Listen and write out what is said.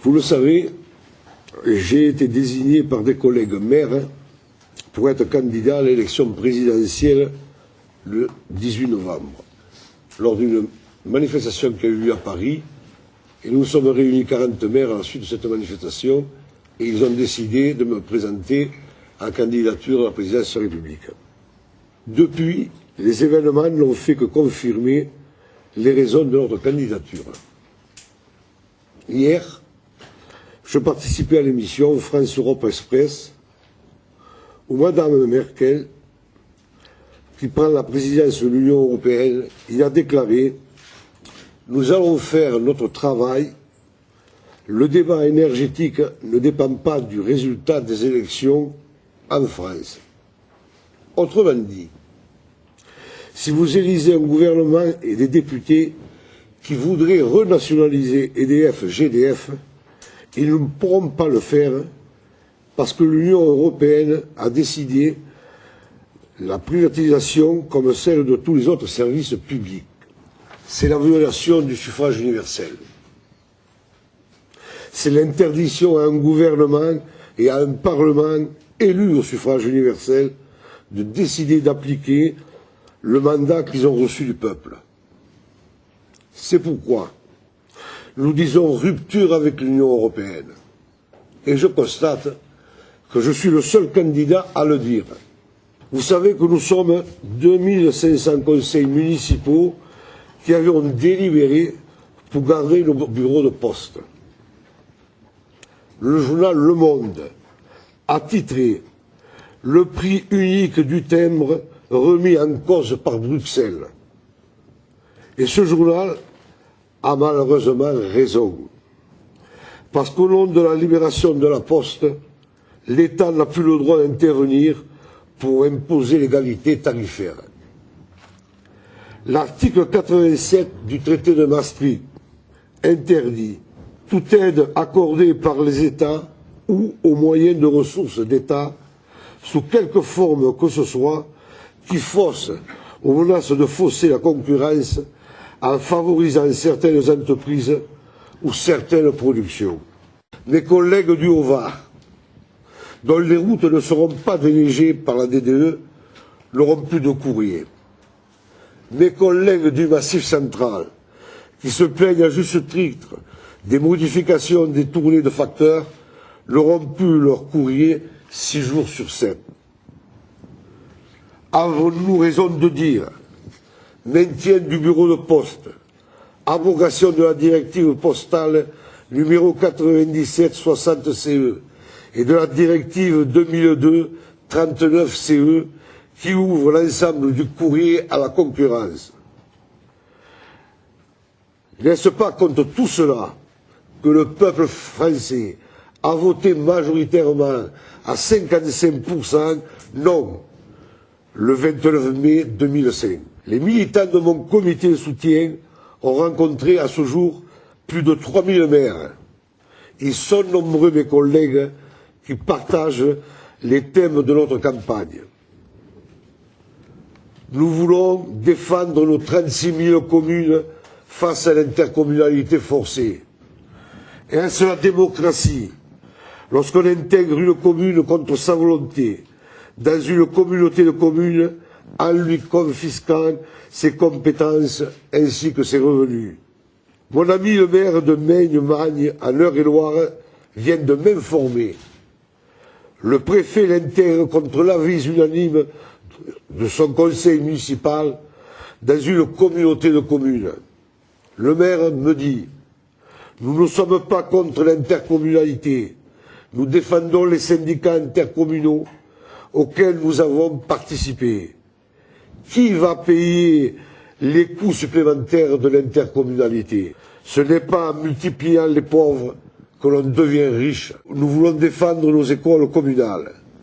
Vous le savez, j'ai été désigné par des collègues maires pour être candidat à l'élection présidentielle le 18 novembre, lors d'une manifestation qui a eu lieu à Paris. Et nous sommes réunis 40 maires à la suite de cette manifestation et ils ont décidé de me présenter à la candidature à la présidence de la République. Depuis, les événements n'ont fait que confirmer les raisons de notre candidature. Hier, je participais à l'émission France-Europe Express où Mme Merkel, qui prend la présidence de l'Union européenne, il a déclaré « Nous allons faire notre travail. Le débat énergétique ne dépend pas du résultat des élections en France. » Autrement dit, si vous élisez un gouvernement et des députés qui voudraient renationaliser EDF-GDF, ils ne pourront pas le faire parce que l'Union européenne a décidé la privatisation comme celle de tous les autres services publics. C'est la violation du suffrage universel. C'est l'interdiction à un gouvernement et à un parlement élu au suffrage universel de décider d'appliquer le mandat qu'ils ont reçu du peuple. C'est pourquoi nous disons rupture avec l'Union européenne. Et je constate que je suis le seul candidat à le dire. Vous savez que nous sommes 2500 conseils municipaux qui avions délibéré pour garder nos bureaux de poste. Le journal Le Monde a titré « Le prix unique du timbre remis en cause par Bruxelles ». Et ce journal a malheureusement raison. Parce qu'au nom de la libération de la Poste, l'État n'a plus le droit d'intervenir pour imposer l'égalité tarifaire. L'article 87 du traité de Maastricht interdit toute aide accordée par les États ou aux moyens de ressources d'État, sous quelque forme que ce soit, qui fausse ou menace de fausser la concurrence en favorisant certaines entreprises ou certaines productions. Mes collègues du Haut-Var, dont les routes ne seront pas déneigées par la DDE, n'auront plus de courrier. Mes collègues du Massif central, qui se plaignent à juste titre des modifications des tournées de facteurs, n'auront plus leur courrier 6 jours sur 7. Avons-nous raison de dire maintien du bureau de poste, abrogation de la directive postale numéro 97/60/CE et de la directive 2002/39/CE qui ouvre l'ensemble du courrier à la concurrence? N'est-ce pas contre tout cela que le peuple français a voté majoritairement à 55% non le 29 mai 2005? Les militants de mon comité de soutien ont rencontré à ce jour plus de 3000 maires. Ils sont nombreux, mes collègues, qui partagent les thèmes de notre campagne. Nous voulons défendre nos 36 000 communes face à l'intercommunalité forcée. Et est-ce la démocratie, lorsqu'on intègre une commune contre sa volonté dans une communauté de communes en lui confisquant ses compétences ainsi que ses revenus? Mon ami le maire de Maine-Magne, en Eure-et-Loire, vient de m'informer. Le préfet l'intègre contre l'avis unanime de son conseil municipal dans une communauté de communes. Le maire me dit « Nous ne sommes pas contre l'intercommunalité. Nous défendons les syndicats intercommunaux auxquels nous avons participé. Qui va payer les coûts supplémentaires de l'intercommunalité? Ce n'est pas en multipliant les pauvres que l'on devient riche. Nous voulons défendre nos écoles communales.